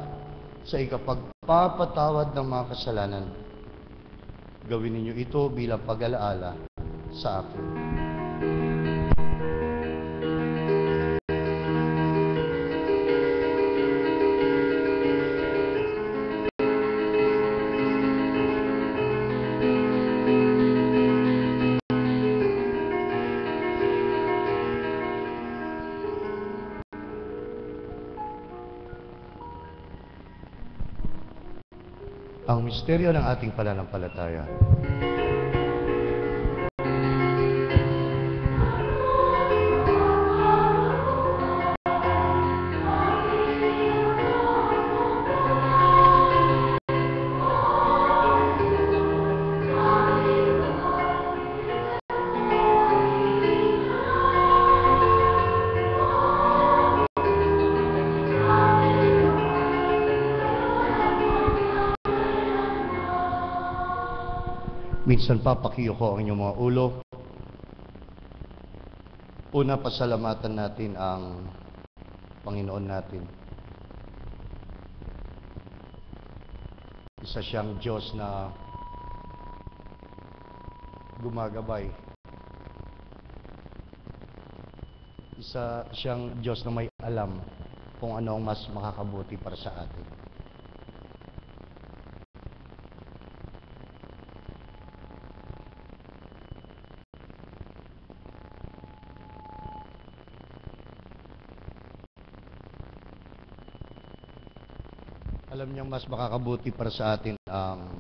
sa ikapagpapatawad ng mga kasalanan. Gawin ninyo ito bilang pag-alaala sa akin. Ang misteryo ng ating pananampalataya. Minsan pa, pakiyoko ang inyong mga ulo. Una, pasalamatan natin ang Panginoon natin. Isa siyang Diyos na gumagabay. Isa siyang Diyos na may alam kung ano ang mas makakabuti para sa atin. Alam niyang mas makakabuti para sa atin ang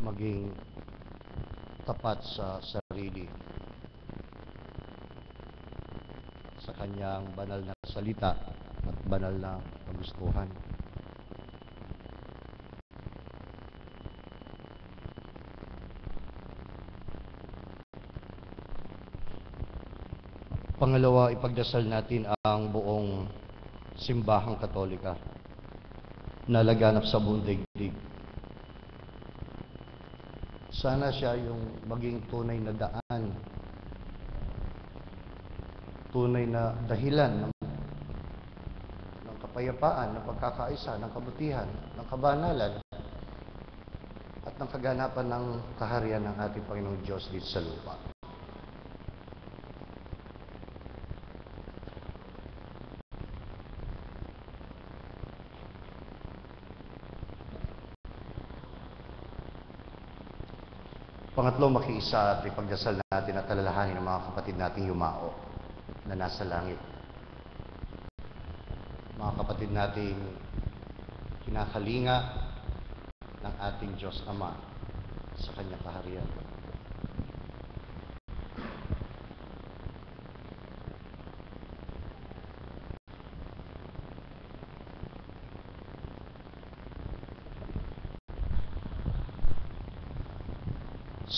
maging tapat sa sarili, sa kanyang banal na salita at banal na kagustuhan. Pangalawa, ipagdasal natin ang buong simbahang Katolika na laganap sa buong daigdig. Sana siya yung maging tunay na daan, tunay na dahilan ng kapayapaan, ng pagkakaisa, ng kabutihan, ng kabanalan, at ng kaganapan ng kaharian ng ating Panginoong Diyos dito sa lupa. Pangatlo, makiisa at ipagdasal natin at alalahanin ng mga kapatid nating yumao na nasa langit. Mga kapatid nating kinakalinga ng ating Diyos Ama sa kanyang kaharian.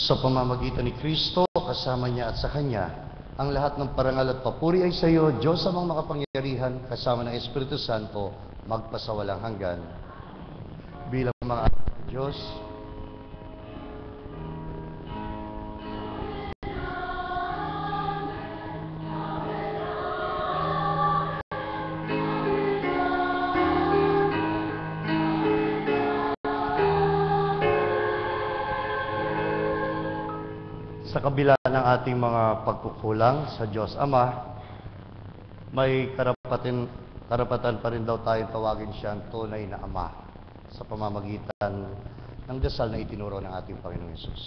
Sa pamamagitan ni Kristo, kasama niya at sa Kanya, ang lahat ng parangal at papuri ay sa iyo, Diyos amang makapangyarihan, kasama ng Espiritu Santo, magpasawalang hanggan. Bilang mga anak ng Diyos, sa kabila ng ating mga pagkukulang sa Diyos Ama, may karapatan pa rin daw tayong tawagin siyang tunay na Ama sa pamamagitan ng dasal na itinuro ng ating Panginoong Hesus.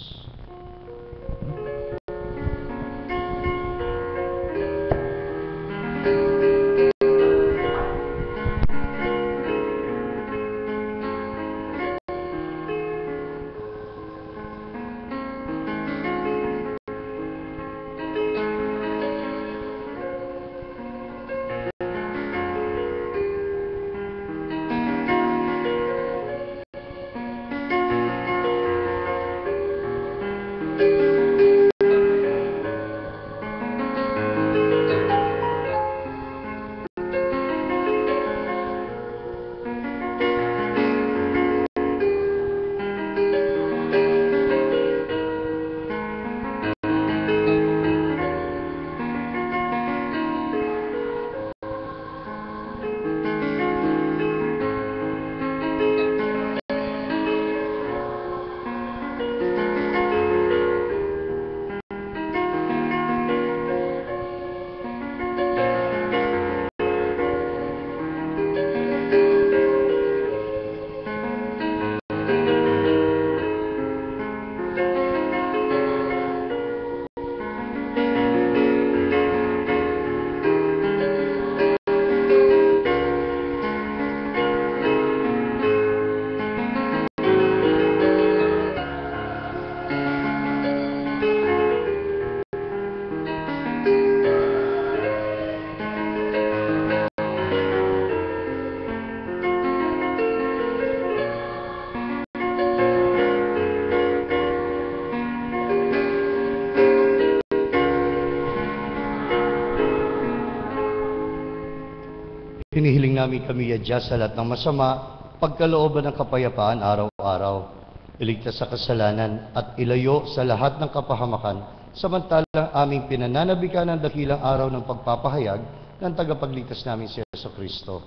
hinihiling namin kami adjust sa lahat ng masama, pagkalooban ng kapayapaan araw-araw, iligtas sa kasalanan at ilayo sa lahat ng kapahamakan, samantalang aming pinananabikan ng dakilang araw ng pagpapahayag ng tagapagligtas namin si Jesucristo.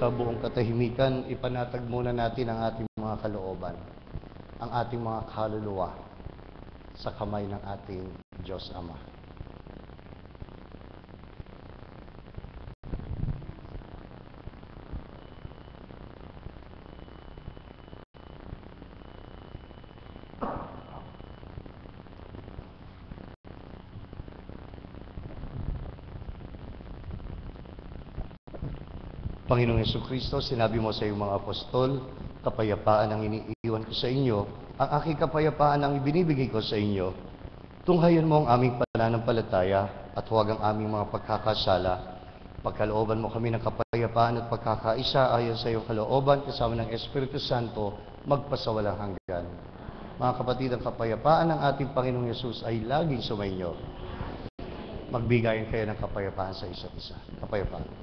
Sa buong katahimikan, ipanatag muna natin ang ating mga kalooban, ang ating mga kaluluwa sa kamay ng ating Diyos Ama. Panginoong Jesucristo, sinabi mo sa iyong mga apostol, kapayapaan ang iniiwan ko sa inyo, ang aking kapayapaan ang ibinibigay ko sa inyo. Tunghayan mo ang aming pananampalataya at huwag ang aming mga pagkakasala. Pagkalooban mo kami ng kapayapaan at pagkakaisa ayon sa iyong kalooban kasama ng Espiritu Santo, magpasawalang hanggan. Mga kapatid, ang kapayapaan ng ating Panginoong Yesus ay laging sumainyo. Magbigayan kayo ng kapayapaan sa isa't isa. Kapayapaan.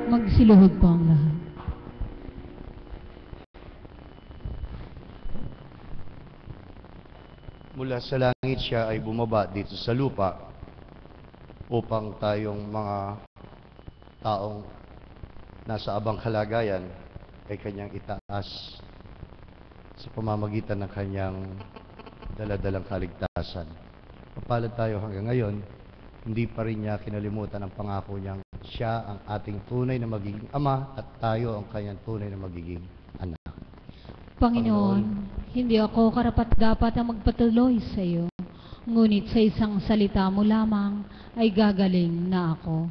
Magsiluhod po ang lahat. Mula sa langit siya ay bumaba dito sa lupa upang tayong mga taong nasa abang kalagayan ay kanyang itaas sa pamamagitan ng kanyang daladalang kaligtasan. Mapalad tayo hanggang ngayon, hindi pa rin niya kinalimutan ang pangako niyang siya ang ating tunay na magiging ama at tayo ang kanyang tunay na magiging anak. Panginoon, hindi ako karapat-dapat na magpatuloy sa iyo, ngunit sa isang salita mo lamang ay gagaling na ako.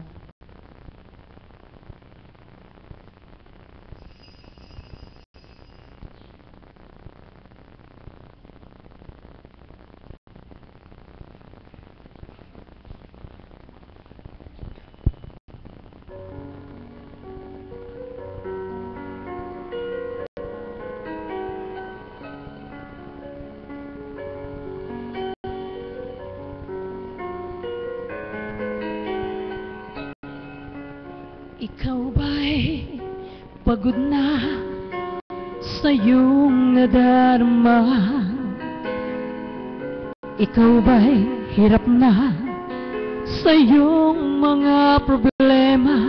Ikaw ba'y pagod na sa iyong nadarama? Ikaw ba'y hirap na sa iyong mga problema?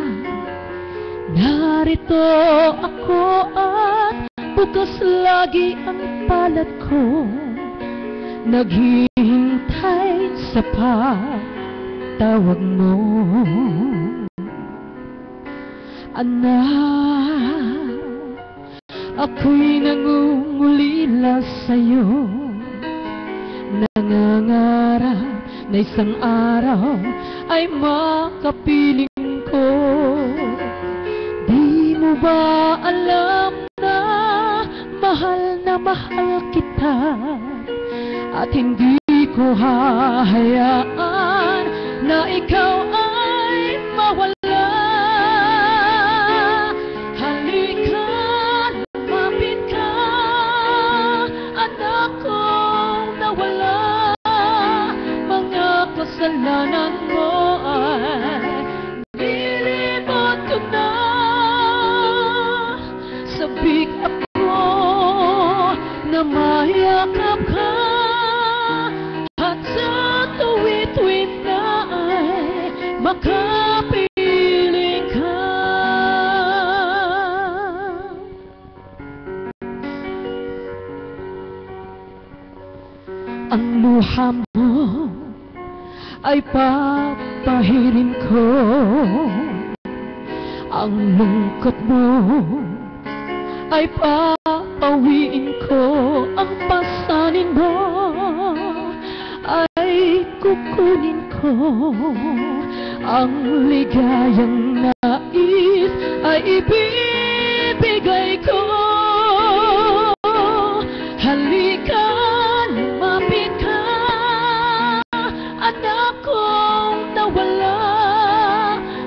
Narito ako at bukas lagi ang palad ko, naghihintay sa pagtawag mo. Anak, ako'y nangungulila sa'yo, nangangarap na isang araw ay makapiling ko. Di mo ba alam na mahal kita, at hindi ko hahayaan na ikaw ay mawala. Kasalanan mo ay nilimot ko na. Sabik ako na mayakap ka, at sa tuwid-tuwid na ay makapiling ka. Ang luha mo ay papahirin ko, ang lungkot mo ay papawiin ko, ang pasanin mo ay kukunin ko, ang ligayang nais ay ibibigay ko. Halika, lumapit ka, anak kong nawala.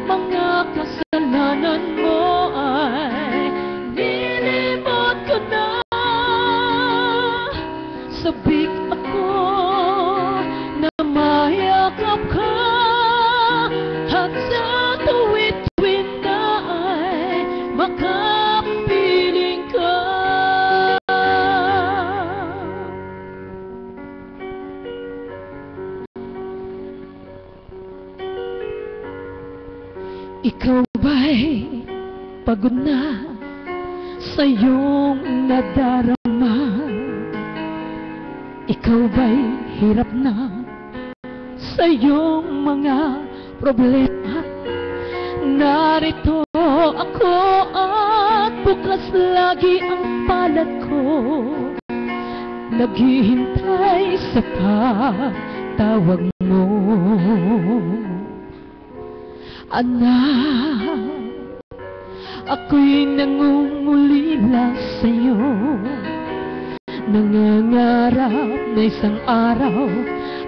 Mga kasalanan mo ay nilimot ko na. Sabik ako na mayakap ka, at sa tuwid-tuwid na ay makapiling ka. Ikaw ba'y pagod na sa iyong nadarama? Ikaw ba'y hirap na sa iyong mga problema? Narito ako at bukas lagi ang palad ko, naghihintay sa pagtawag mo. Anak, ako'y nangungulila sa'yo, nangangarap na isang araw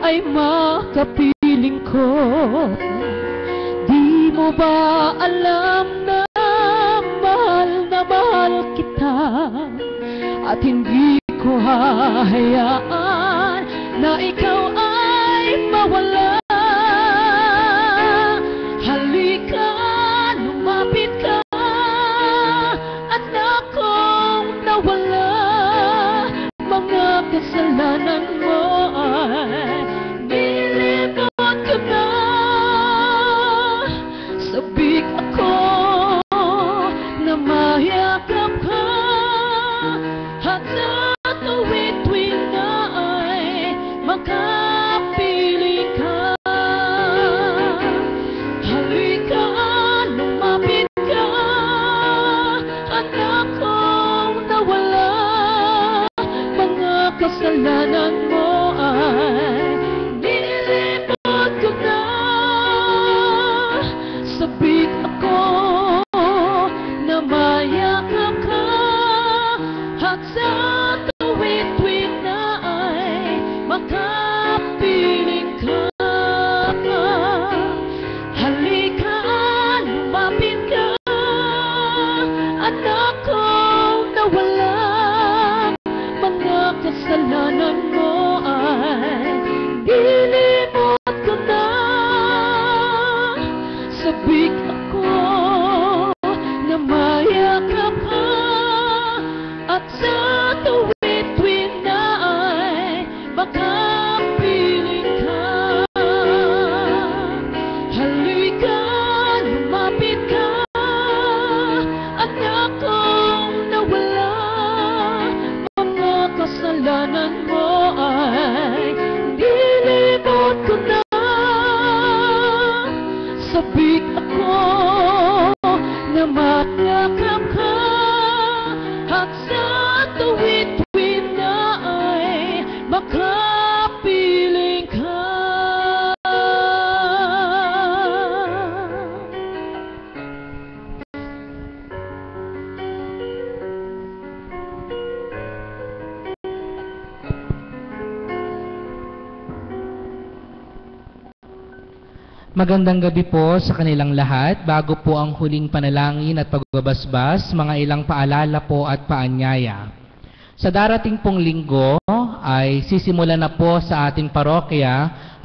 ay makapiling ko. Di mo ba alam na mahal kita, at hindi ko hahayaan na ikaw ay mawala. Kasalanan mo ay nilimot ko na. Sabik ako na mayakap ka, at sa tuwid-tuwid na ay makapiling ka. Halika, lumapit ka, anak kong nawala. Kasalanan mo ay nilimot ko na. Sabik ako na mayakap ka, at sa tuwid-tuwid na ay makapiling ka. Halika, lumapit ka, anak kong nawala. Kasalanan mo ay nilimot ko na. Sabik ako Magandang gabi po sa kanilang lahat. Bago po ang huling panalangin at pagbabasbas, mga ilang paalala po at paanyaya. Sa darating pong linggo ay sisimula na po sa ating parokya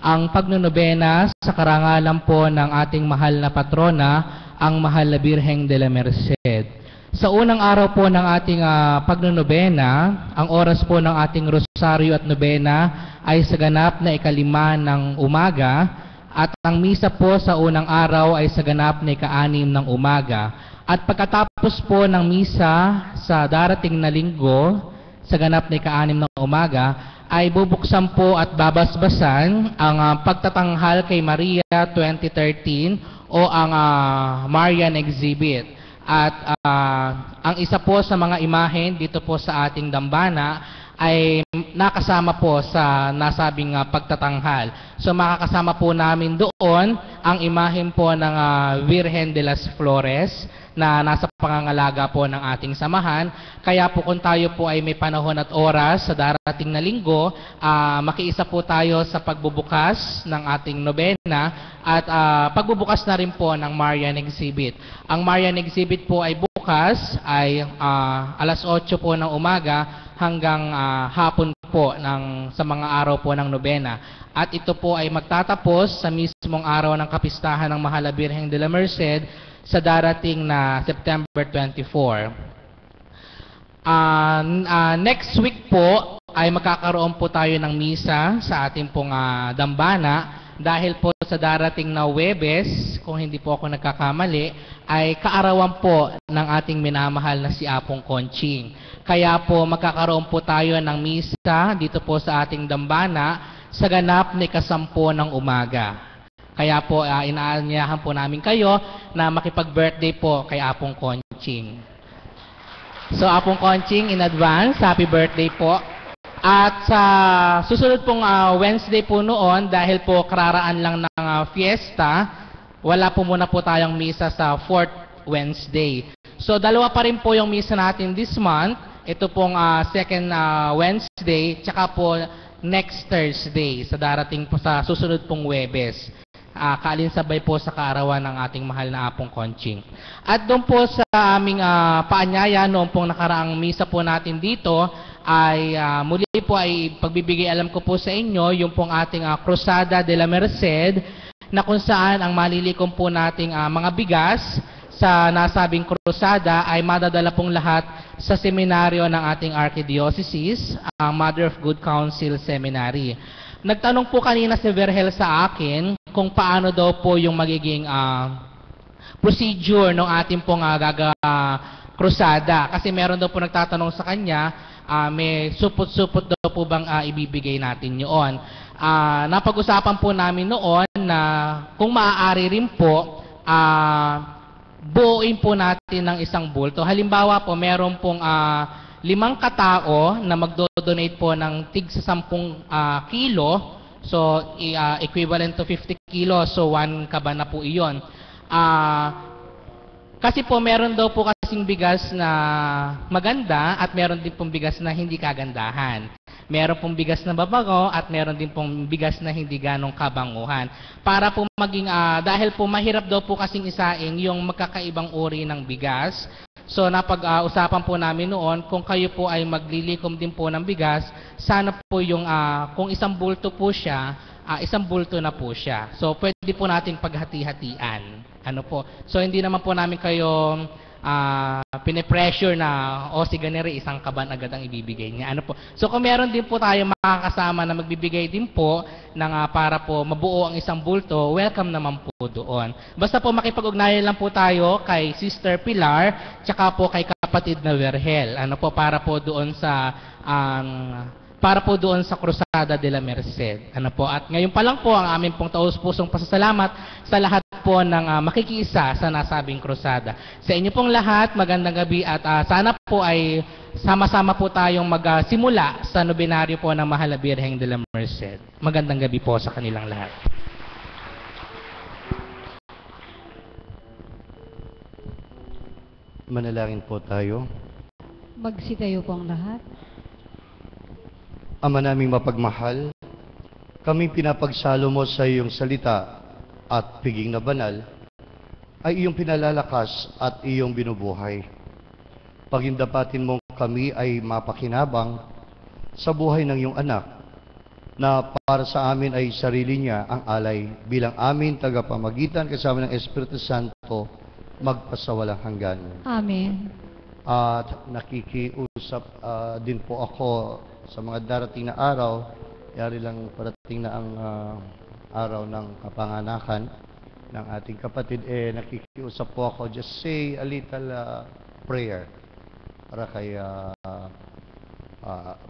ang pagnonobena sa karangalan po ng ating mahal na patrona, ang Mahal na Birheng de la Merced. Sa unang araw po ng ating pagnonobena, ang oras po ng ating rosaryo at nobena ay sa ganap na 5 ng umaga, at ang misa po sa unang araw ay sa ganap na 6 ng umaga. At pagkatapos po ng misa sa darating na linggo, sa ganap na 6 ng umaga, ay bubuksan po at babasbasan ang pagtatanghal kay Maria 2013 o ang Marian Exhibit. At ang isa po sa mga imahen dito po sa ating dambana ay nakasama po sa nasabing pagtatanghal. So makakasama po namin doon ang imahen po ng Virgen de las Flores na nasa pangangalaga po ng ating samahan. Kaya po kung tayo po ay may panahon at oras sa darating na linggo, makiisa po tayo sa pagbubukas ng ating nobena at pagbubukas na rin po ng Marian Exhibit. Ang Marian Exhibit po ay bukas ay alas 8 po ng umaga hanggang hapon po sa mga araw po ng nobena. At ito po ay magtatapos sa mismong araw ng kapistahan ng Mahal na Birheng de la Merced sa darating na September 24. Next week po ay magkakaroon po tayo ng misa sa ating pong dambana dahil po sa darating na Huwebes, kung hindi po ako nagkakamali, ay kaarawan po ng ating minamahal na si Apong Conching. Kaya po magkakaroon po tayo ng misa dito po sa ating dambana sa ganap ni 10 ng umaga. Kaya po inaanyahan po namin kayo na makipag-birthday po kay Apong Conching. So Apong Conching, in advance, happy birthday po. At sa susunod pong Wednesday po noon, dahil po kararaan lang ng fiesta, wala po muna po tayong misa sa 4th Wednesday. So dalawa pa rin po yung misa natin this month. Ito pong second Wednesday, tsaka po next Thursday sa darating po sa susunod pong Huwebes. Kaalinsabay po sa kaarawan ng ating mahal na Apong Conching. At doon po sa aming paanyaya noong pong nakaraang misa po natin dito, ay muli po ay pagbibigay alam ko po sa inyo yung pong ating Cruzada de la Merced na kung saan ang malilikom po nating mga bigas sa nasabing krusada ay madadala pong lahat sa seminaryo ng ating Archdiocese, ang Mother of Good Counsel Seminary. Nagtanong po kanina si Verhel sa akin kung paano daw po yung magiging procedure ng ating pong krusada. Kasi meron daw po nagtatanong sa kanya, may supot-supot daw po bang ibibigay natin yun. Napag-usapan po namin noon na kung maaari rin po, buuin po natin ng isang bulto. Halimbawa po, meron pong 5 katao na magdo-donate po ng tig sa 10 kilo. So, equivalent to 50 kilo. So, 1 kaba na po iyon. Kasi po, meron daw po kasing bigas na maganda at meron din pong bigas na hindi kagandahan. Meron pong bigas na babago at meron din pong bigas na hindi ganong kabanguhan. Para po maging, dahil po mahirap daw po kasing isaing yung magkakaibang uri ng bigas. So napag-usapan po namin noon, kung kayo po ay maglilikom din po ng bigas, sana po yung, kung isang bulto po siya, isang bulto na po siya. So pwede po natin paghati-hatian. Ano po? So hindi naman po namin kayo pinipressure na si ganere isang kaban agad ang ibibigay niya. Ano po? So kung meron din po tayo makakasama na magbibigay din po ng para po mabuo ang isang bulto, welcome naman po doon. Basta po makipag-ugnayan lang po tayo kay Sister Pilar tsaka po kay kapatid na Verhel. Ano po para po doon sa Cruzada de la Merced. Ano po? At ngayon pa lang po ang aming pong taus-pusong pasasalamat sa lahat po ng makikiisa sa nasabing krusada. Sa inyo pong lahat, magandang gabi at sana po ay sama-sama po tayong magsimula sa nobenaryo po ng Mahal na Birheng de la Merced. Magandang gabi po sa kanilang lahat. Manalangin po tayo. Magsitayo po ang lahat. Ama naming mapagmahal, kaming pinapagsalo mo sa iyong salita at piging na banal, ay iyong pinalalakas at iyong binubuhay. Pagindapatin mo kami ay mapakinabang sa buhay ng iyong anak, na para sa amin ay sarili niya ang alay bilang amin tagapamagitan kasama ng Espiritu Santo magpasawalang hanggan. Amen. At nakikiusap din po ako sa mga darating na araw, yari lang parating na ang araw ng kapanganakan ng ating kapatid, nakikiusap po ako, just say a little prayer para kay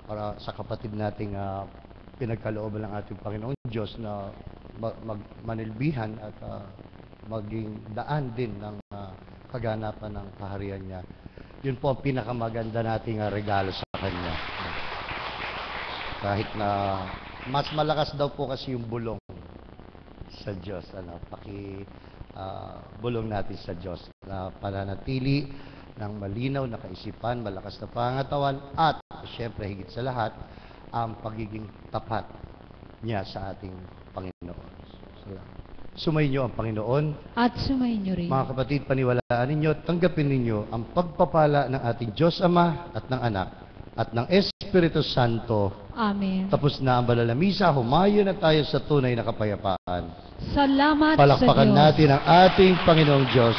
para sa kapatid nating pinagkalooban ng ating Panginoong Diyos na manilbihan at maging daan din ng kaganapan ng kaharian niya. Yun po ang pinakamaganda nating regalo sa Kanya. Kahit na mas malakas daw po kasi yung bulong sa Diyos. Bulong natin sa Diyos na pananatili ng malinaw na kaisipan, malakas na pangatawan, at syempre higit sa lahat, ang pagiging tapat niya sa ating Panginoon. Sumayin niyo ang Panginoon. At sumayin niyo rin. Mga kapatid, paniwalaan ninyo, tanggapin ninyo ang pagpapala ng ating Diyos Ama at ng Anak at ng Espiritu Santo. Amen. Tapos na ang banal na misa, humayo na tayo sa tunay na kapayapaan. Salamat sa Diyos. Palakpakan natin ang ating Panginoong Diyos.